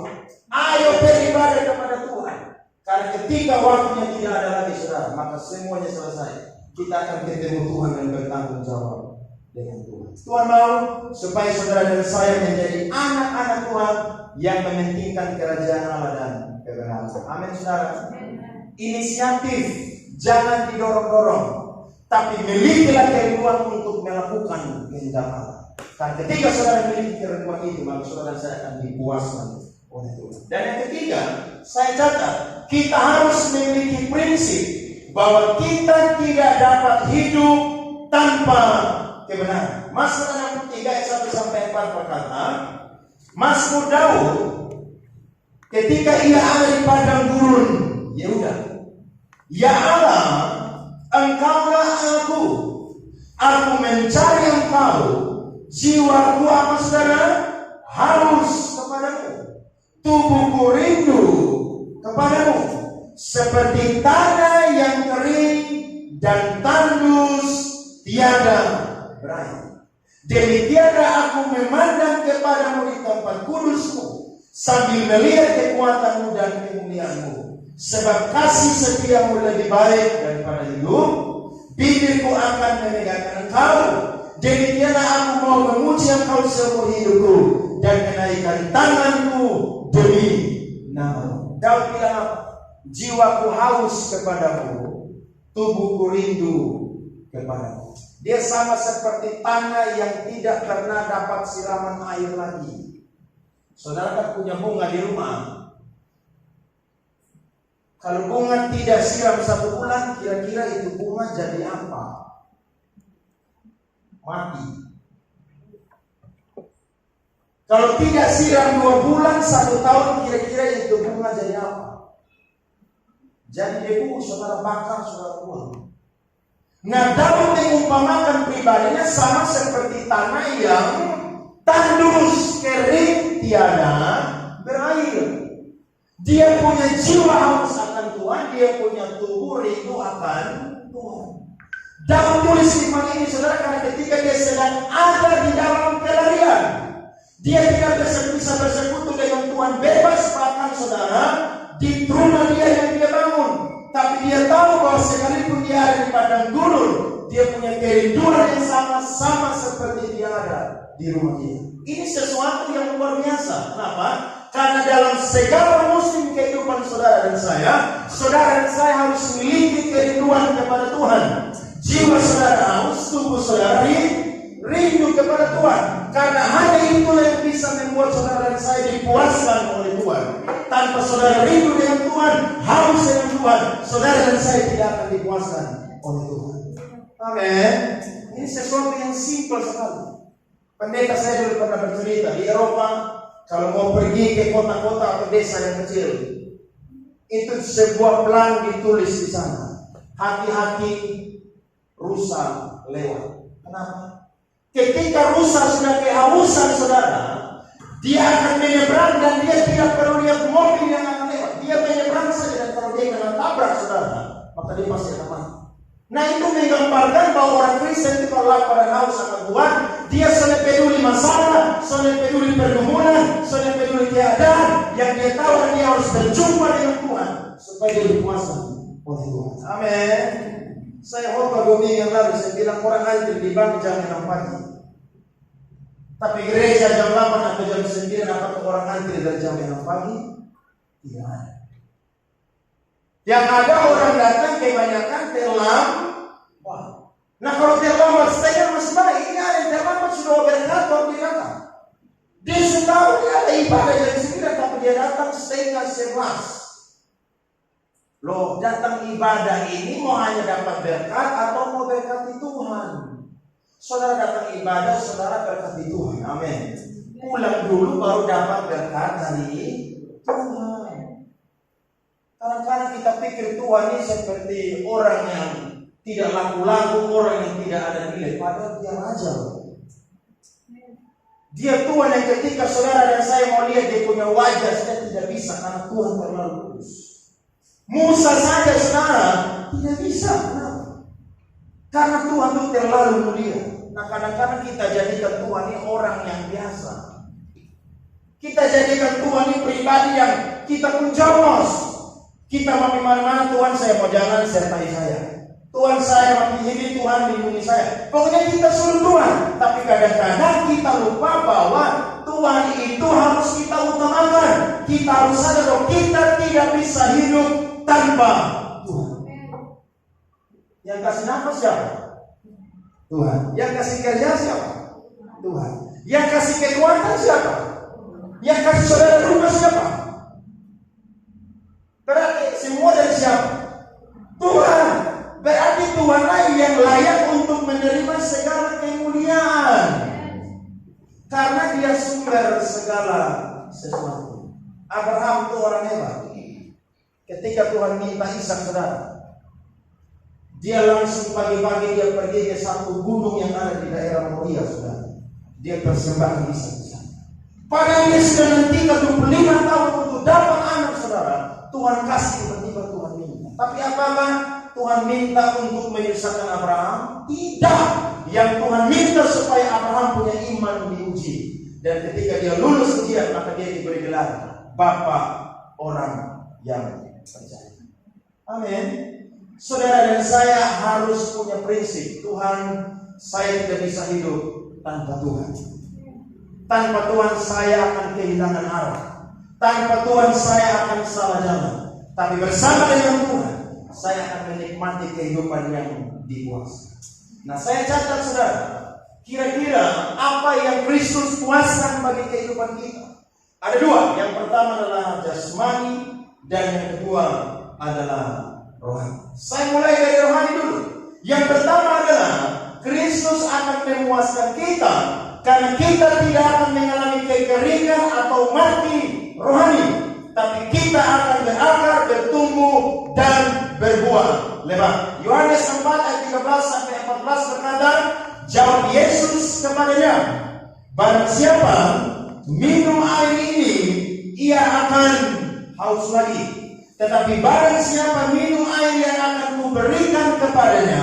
Ayo beribadah kepada Tuhan. Karena ketika waktunya tidak ada lagi saudara, maka semuanya selesai. Kita akan ketemu Tuhan dan bertanggung jawab dengan Tuhan. Tuhan mau supaya saudara dan saya menjadi anak-anak Tuhan yang mementingkan kerajaan Allah dan kebenaran. Amin saudara. Inisiatif jangan didorong-dorong, tapi milikilah kerinduan untuk melakukan kehendak Allah. Karena ketika saudara memiliki kerinduan itu, maka saudara dan saya akan dipuaskan oleh Tuhan. Dan yang ketiga, saya catat, kita harus memiliki prinsip bahwa kita tidak dapat hidup tanpa kebenaran. Mazmur 63 ayat 1-4 berkata, Mazmur Daud ketika ia ada di padang gurun Yehuda, ya Allah, Engkaulah aku mencari Engkau, jiwaku apa saudara? Haus kepadamu, tubuhku rindu kepadamu, seperti tanah yang kering dan tandus tiada berair. Demikianlah aku memandang kepadamu di tempat kudusmu, sambil melihat kekuatanmu dan kemuliaanmu. Sebab kasih setiamu lebih baik daripada hidup, bibirku akan menegakkan Engkau. Demikianlah aku mau memuji Engkau seumur hidupku dan menaikkan tanganku demi nama-Mu. Daud bilang apa? Jiwaku haus kepadamu, tubuhku rindu kepadamu. Dia sama seperti tanah yang tidak pernah dapat siraman air lagi. Saudara kan punya bunga di rumah. Kalau bunga tidak siram 1 bulan, kira-kira itu bunga jadi apa? Mati. Kalau tidak siram 2 bulan, 1 tahun, kira-kira itu bunga jadi apa? Jadi debu, saudara bakar, saudara buang. Nah, Daud mengumpamakan pribadinya sama seperti tanah yang tandus, kering, tiada berair. Dia punya jiwa haus akan Tuhan, dia punya tubuh rindu akan Tuhan. Dalam tulis firman ini saudara, karena ketika dia sedang ada di dalam pelarian, dia tidak bisa bersekutu dengan Tuhan bebas, bahkan saudara, di rumah dia yang dia bangun. Tapi dia tahu bahwa sekalipun dia ada di padang gurun, dia punya kerinduan yang sama seperti dia ada di rumah dia. Ini sesuatu yang luar biasa. Kenapa? Karena dalam segala musim kehidupan saudara dan saya harus memiliki kerinduan kepada Tuhan. Jiwa saudara haus, tubuh saudara rindu kepada Tuhan. Karena hanya itulah yang bisa membuat saudara dan saya dipuaskan oleh Tuhan. Tanpa saudara rindu dengan Tuhan, haus dengan Tuhan, saudara dan saya tidak akan dipuaskan oleh Tuhan. Amin. Ini sesuatu yang simpel sekali. Pendeta saya dulu pernah bercerita di Eropa, kalau mau pergi ke kota-kota atau desa yang kecil, itu sebuah pelang ditulis di sana. Hati-hati rusa lewat. Kenapa? Ketika rusa sudah kehausan saudara, dia akan menyeberang dan dia tidak perlu lihat mobil yang akan lewat. Dia menyeberang saja, dan kalau dia kena tabrak saudara, maka dia pasti akan mati. Nah, itu menggambarkan bahwa orang Kristen itu kalau lapar dan haus akan Tuhan, dia sudah peduli masalah, sudah peduli pergumulan, sudah peduli keadaan, yang dia tahu dan dia harus berjumpa dengan Tuhan supaya dia dipuaskan oleh Tuhan. Amin. Saya khotbah 2 minggu yang lalu, saya bilang orang antri di bank jam 6 pagi. Tapi gereja jam 8 atau jam 9, apakah orang antri dari jam 6 pagi? Tidak ada. Yang ada orang datang kebanyakan terlambat. Nah, kalau terlambat setengah masih baik. Ini ada yang terlambat sudah berkat baru dia datang. Dia sudah tahu dia ada ibadah jam 9, tapi dia datang setengah 11. Loh, datang ibadah ini mau hanya dapat berkat atau mau berkati Tuhan? Saudara datang ibadah, saudara berkati Tuhan. Amin. Pulang dulu baru dapat berkat dari Tuhan. Kadang-kadang kita pikir Tuhan ini seperti orang yang tidak laku-laku, orang yang tidak ada nilai. Padahal dia raja. Dia Tuhan yang ketika saudara dan saya mau lihat dia punya wajah, saya tidak bisa karena Tuhan terlalu kudus. Musa saja saudara tidak bisa. Kenapa? Karena Tuhan itu terlalu mulia. Nah, kadang-kadang kita jadikan Tuhan ini orang yang biasa. Kita jadikan Tuhan ini pribadi yang kita pun jomos. Kita mau kemana-mana, Tuhan saya mau jalan, sertai saya. Tuhan saya mau ini, Tuhan lindungi saya. Pokoknya kita suruh Tuhan. Tapi kadang-kadang kita lupa bahwa Tuhan itu harus kita utamakan. Kita harus sadar bahwa kita tidak bisa hidup tanpa Tuhan. Yang kasih nafas siapa? Tuhan. Yang kasih kerja siapa? Tuhan. Yang kasih kekuatan siapa? Yang kasih saudara rumah siapa? Berarti semua dari siapa? Tuhan. Berarti Tuhan yang layak untuk menerima segala kemuliaan. Karena dia sumber segala sesuatu. Abraham itu orang hebat. Ketika Tuhan minta Ishak saudara, dia langsung pagi-pagi dia pergi ke satu gunung yang ada di daerah Moria saudara. Dia persembahkan Ishak di sana. Padahal dia sudah nantikan 25 tahun untuk dapat anak saudara. Tuhan kasih, tiba-tiba Tuhan minta. Tapi apakah Tuhan minta untuk menyusahkan Abraham? Tidak. Yang Tuhan minta supaya Abraham punya iman diuji. Dan ketika dia lulus ujian, maka dia diberi gelar Bapa orang yang percaya. Amin. Saudara dan saya harus punya prinsip. Tuhan, saya tidak bisa hidup tanpa Tuhan. Tanpa Tuhan saya akan kehilangan arah. Tanpa Tuhan saya akan salah jalan. Tapi bersama dengan Tuhan saya akan menikmati kehidupan yang dikuasai. Nah, saya catat saudara, kira-kira apa yang Kristus puaskan bagi kehidupan kita? Ada 2. Yang pertama adalah jasmani dan yang kedua adalah rohani. Saya mulai dari rohani dulu. Yang pertama adalah Kristus akan memuaskan kita karena kita tidak akan mengalami kekeringan atau mati rohani, tapi kita akan berakar, bertumbuh dan berbuah lebat. Yohanes 4 ayat 13 sampai 14 berkata, jawab Yesus kepadanya, barang siapa minum air ini, ia akan haus lagi. Tetapi barang siapa minum air yang akan kuberikan kepadanya,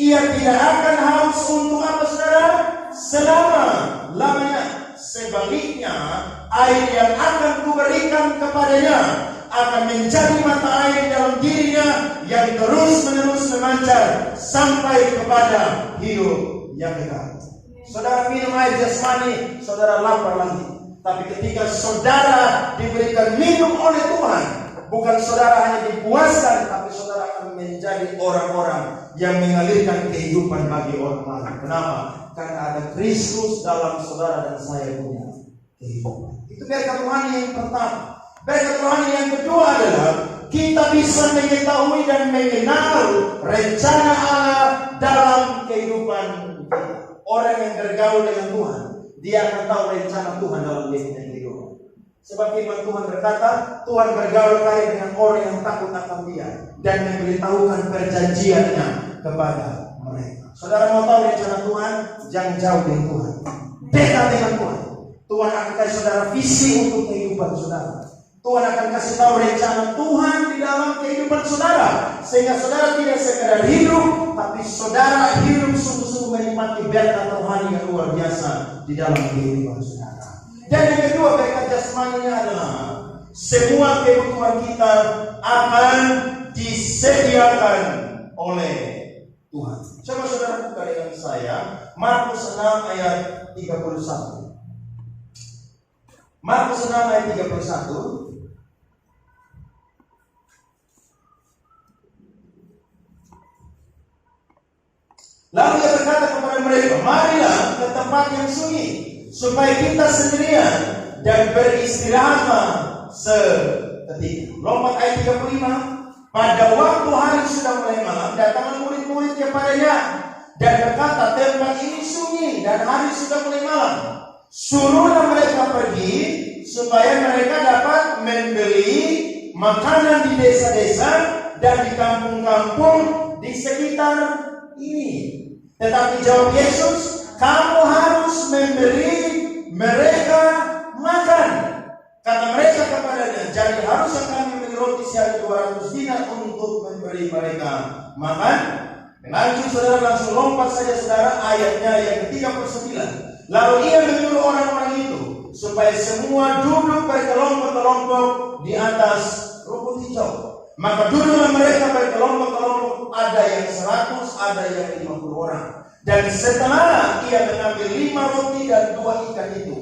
Ia tidak akan haus untuk apa saudara? Selama-lamanya. Sebaliknya, air yang akan kuberikan kepadanya akan menjadi mata air dalam dirinya yang terus-menerus memancar sampai kepada hidup yang kekal. Saudara minum air jasmani, saudara lapar lagi. Tapi ketika saudara diberikan minum oleh Tuhan, bukan saudara hanya dipuaskan, tapi saudara akan menjadi orang-orang yang mengalirkan kehidupan bagi orang lain. Kenapa? Karena ada Kristus dalam saudara dan saya punya kehidupan. Itu berkat Tuhan yang pertama. Berkat Tuhan yang kedua adalah kita bisa mengetahui dan mengenal rencana Allah dalam kehidupan kita. Orang yang bergaul dengan Tuhan, dia akan tahu rencana Tuhan dalam dirinya kehidupan. Sebab firman Tuhan berkata, Tuhan bergaul kaya dengan orang yang takut akan Dia dan memberitahukan perjanjiannya kepada mereka. Saudara mau tahu rencana Tuhan? Jangan jauh dari Tuhan, dekat dengan Tuhan. Tuhan akan kasih saudara visi untuk kehidupan saudara. Tuhan akan kasih tahu rencana Tuhan di dalam kehidupan saudara, sehingga saudara tidak sekedar hidup, tapi saudara hidup sungguh-sungguh menikmati berkat rohani yang luar biasa di dalam kehidupan saudara. Dan yang kedua, berkat jasmaninya adalah semua kebutuhan kita akan disediakan oleh Tuhan. Coba saudara buka dengan saya Markus 6 ayat 31. Markus 6 ayat 31. Lalu dia berkata kepada mereka, marilah ke tempat yang sunyi, supaya kita sendirian dan beristirahatlah seketika. Lompat ayat 35. Pada waktu hari sudah mulai malam, datanglah murid-murid kepadanya dan berkata, tempat ini sunyi dan hari sudah mulai malam. Suruhlah mereka pergi supaya mereka dapat membeli makanan di desa-desa dan di kampung-kampung di sekitar ini. Tetapi jawab Yesus, kamu harus memberi mereka makan. Kata mereka kepadanya, jadi haruskah kami membeli roti sehari 200 dinar untuk memberi mereka makan? Lanjut saudara, langsung lompat saja saudara ayatnya yang ke-39. Lalu ia menyuruh orang-orang itu supaya semua duduk berkelompok-kelompok di atas rumput hijau. Maka duduklah mereka berkelompok-kelompok, ada yang 100, ada yang 50 orang. Dan setelah ia mengambil 5 roti dan 2 ikan itu,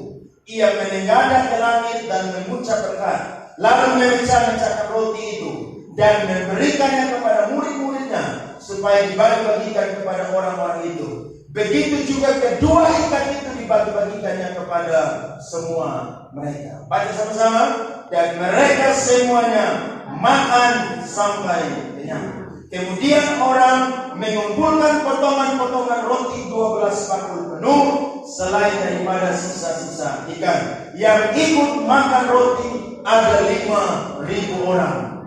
ia menengadah ke langit dan mengucap berkat, lalu memecah-mecahkan roti itu dan memberikannya kepada murid-muridnya supaya dibagi-bagikan kepada orang-orang itu. Begitu juga kedua ikan itu dibagi-bagikannya kepada semua mereka. Baca sama-sama. Dan mereka semuanya makan sampai kenyang. Kemudian orang mengumpulkan potongan-potongan roti 12 bakul penuh, selain daripada sisa-sisa ikan. Yang ikut makan roti ada 5.000 orang.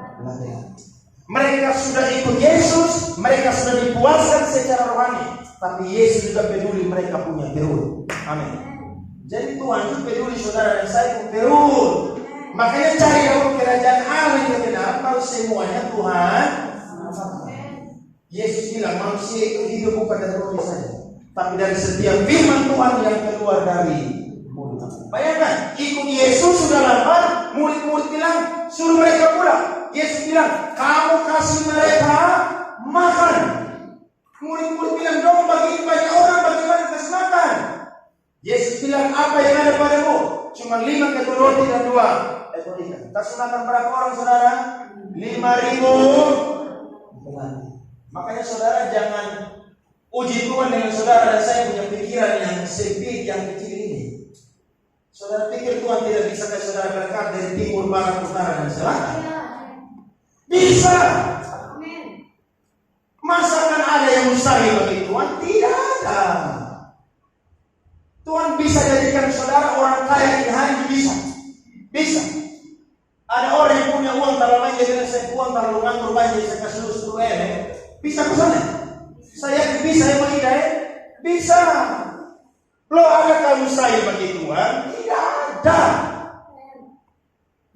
Mereka sudah ikut Yesus, mereka sudah dipuaskan secara rohani, tapi Yesus juga peduli mereka punya perut. Amin. Jadi Tuhan juga peduli saudara dan saya pun perut. Makanya cari dahulu kerajaan Allah yang benar, kalau semuanya Tuhan. Yesus bilang manusia itu hidup bukan dari roti saja, tapi dari setiap firman Tuhan yang keluar dari mulut. Bayangkan, ikut Yesus sudah lapar, murid-murid bilang suruh mereka pulang. Yesus bilang, kamu kasih mereka makan. Murid-murid bilang, dong bagi banyak orang, bagaimana kasih makan? Yesus bilang, apa yang ada padamu? Cuma 5 keping roti dan 2 ekor ikan. Kasih makan berapa orang saudara? 5.000. Makanya saudara jangan uji Tuhan dengan saudara dan saya punya pikiran yang sempit, yang kecil ini. Saudara pikir Tuhan tidak bisa kasih saudara berkat dari timur, barat, utara, dan selatan? Bisa. Masa kan ada yang mustahil bagi Tuhan? Tidak ada. Tuhan bisa jadikan saudara orang kaya di hari ini, bisa. Bisa. Ada orang yang punya uang terlalu banyak, dia bilang saya uang terlalu nganggur banyak, saya kasih lu 10 bisa ke sana? Saya bisa ya bagi dia? Bisa. Lo adakah mustahil bagi Tuhan? Tidak ada.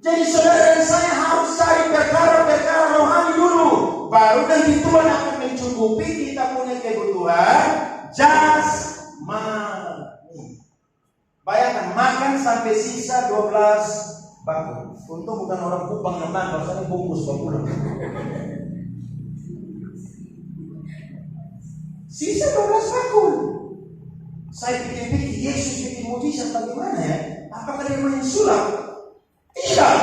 Jadi saudara dan saya harus cari perkara-perkara rohani dulu, baru nanti Tuhan akan mencukupi kita punya kebutuhan jasmani. Bayangkan makan sampai sisa 12 bakul. Untung bukan orang Kupang yang makan, bahasanya bungkus bakul. Sisa 12 bakul. Saya pikir-pikir Yesus bikin mujizat bagaimana ya? Apakah dia main sulap? Tidak.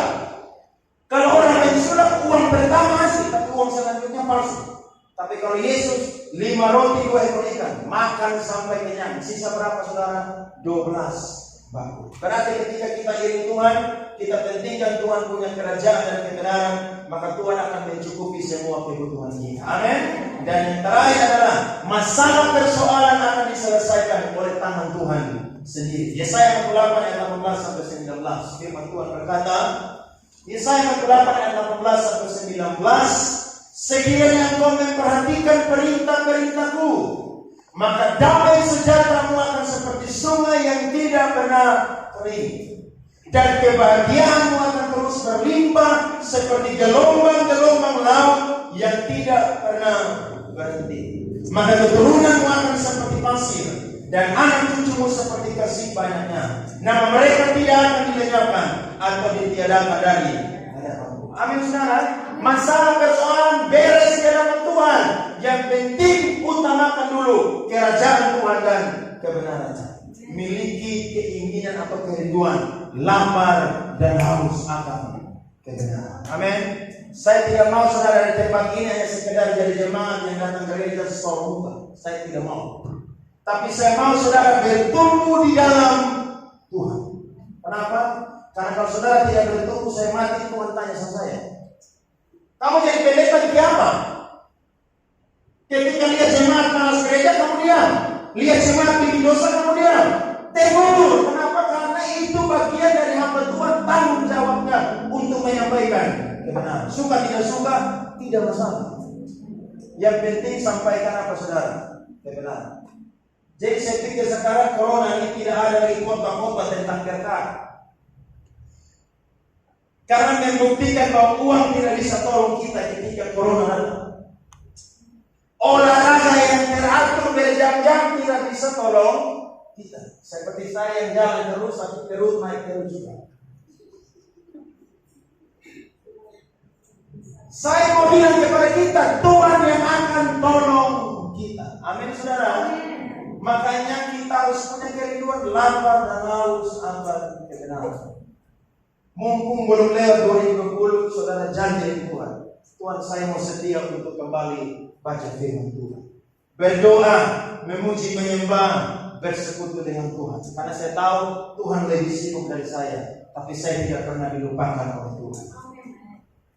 Kalau orang main sulap, uang pertama asli, tapi uang selanjutnya palsu. Tapi kalau Yesus 5 roti 2 ekor ikan, makan sampai kenyang. Sisa berapa saudara? 12 bakul. Berarti ketika kita iring Tuhan, kita pentingkan Tuhan punya kerajaan dan kebenaran, maka Tuhan akan mencukupi semua kebutuhan kita. Amin. Dan yang terakhir adalah masalah persoalan akan diselesaikan oleh tangan Tuhan sendiri. Yesaya 48 ayat 18 sampai 19. Firman Tuhan berkata, Yesaya 48 ayat 18 sampai 19, sekiranya engkau memperhatikan perintah-perintahku, maka damai sejahteramu akan seperti sungai yang tidak pernah kering, dan kebahagiaanmu akan terus berlimpah seperti gelombang-gelombang laut yang tidak pernah berhenti. Maka keturunanmu akan seperti pasir, dan anak cucumu seperti kasih banyaknya. Nama mereka tidak akan dilenyapkan atau ditiadakan dari hadapanmu. Amin saudara. Masalah persoalan beres di hadapan Tuhan. Yang penting utamakan dulu kerajaan Tuhan dan kebenarannya. Miliki keinginan atau kerinduan, lapar dan haus akan kebenaran. Amin. Saya tidak mau saudara dari tempat ini hanya sekedar jadi jemaat yang datang ke gereja setor muka. Saya tidak mau. Tapi saya mau saudara bertumbuh di dalam Tuhan. Kenapa? Karena kalau saudara tidak bertumbuh, saya mati, Tuhan tanya sama saya, kamu jadi pendeta di apa? Ketika lihat jemaat malas gereja, kamu diam. Lihat jemaat bikin dosa, kamu diam. Tegur. Kenapa? Karena itu bagian dari hamba Tuhan, tanggung jawabnya untuk menyampaikan kebenaran. Suka tidak suka, tidak masalah. Yang penting sampaikan apa saudara? Kebenaran. Jadi saya pikir sekarang corona ini tidak ada lagi khotbah-khotbah tentang berkat. Karena membuktikan bahwa uang tidak bisa tolong kita ketika corona datang. Olahraga yang teratur berjam-jam tidak bisa tolong kita. Seperti saya yang jalan terus, tapi perut naik terus juga. Saya mau bilang kepada kita, Tuhan yang akan tolong kita. Amin saudara. Makanya kita harus punya kerinduan, lapar dan haus akan kebenaran. Mumpung belum lewat 2020, saudara janji Tuhan. Tuhan, saya mau sedia untuk kembali baca firman Tuhan. Berdoa, memuji, menyembah, bersekutu dengan Tuhan. Karena saya tahu Tuhan lebih sibuk dari saya, tapi saya tidak pernah dilupakan oleh Tuhan.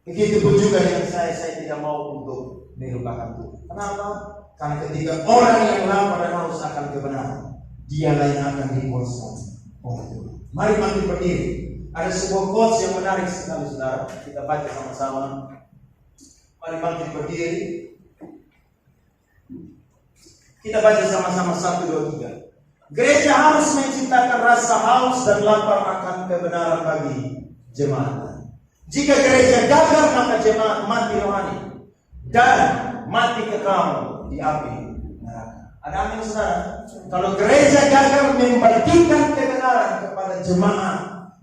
Begitu pun juga dengan saya tidak mau untuk dilupakan Tuhan. Kenapa? Karena ketika orang yang lapar dan haus akan kebenaran, dialah yang akan dikuasai oleh Tuhan. Mari bangkit berdiri. Ada sebuah quotes yang menarik sekali saudara. Kita baca sama-sama. Mari bangkit berdiri. Kita baca sama-sama 1, 2, 3. Gereja harus menciptakan rasa haus dan lapar akan kebenaran bagi jemaat. Jika gereja gagal, maka jemaat mati rohani dan mati kekal di api neraka. Ada amin saudara? Kalau gereja gagal membagikan kebenaran kepada jemaat,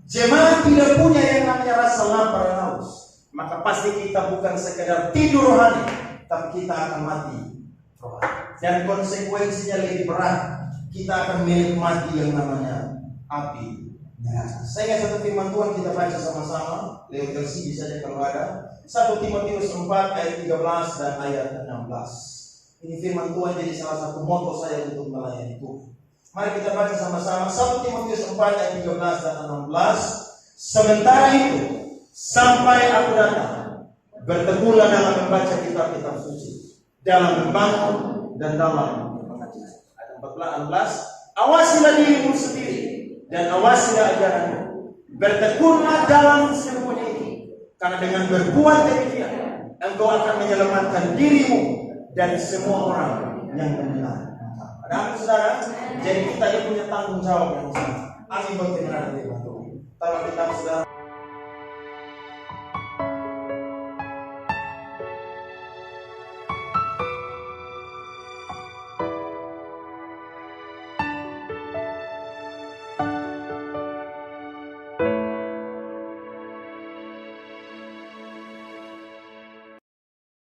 jemaat tidak punya yang namanya rasa lapar dan haus, maka pasti kita bukan sekedar tidur rohani, tapi kita akan mati rohani. Dan konsekuensinya lebih berat. Kita akan menikmati yang namanya api neraka. Saya ingat satu firman Tuhan, kita baca sama-sama. Lewat versi bisa saja kalau ada. 1 Timotius 4 ayat 13 dan ayat 16. Ini firman Tuhan jadi salah satu moto saya untuk melayani Tuhan. Mari kita baca sama-sama 1 Timotius 4 ayat 13 dan 16. Sementara itu, sampai aku datang, berteguhlah dalam membaca kitab-kitab suci, dalam membangun dan dalam mengajar. Ayat 14, awasilah dirimu sendiri dan awasilah ajaranmu. Bertekunlah dalam semua ini, karena dengan berbuat demikian engkau akan menyelamatkan dirimu dari semua orang yang mendengar. Ada apa saudara? Jadi kita yang punya tanggung jawab yang besar. Amin. Bagaimana dengan Tuhan? Tolong kita saudara.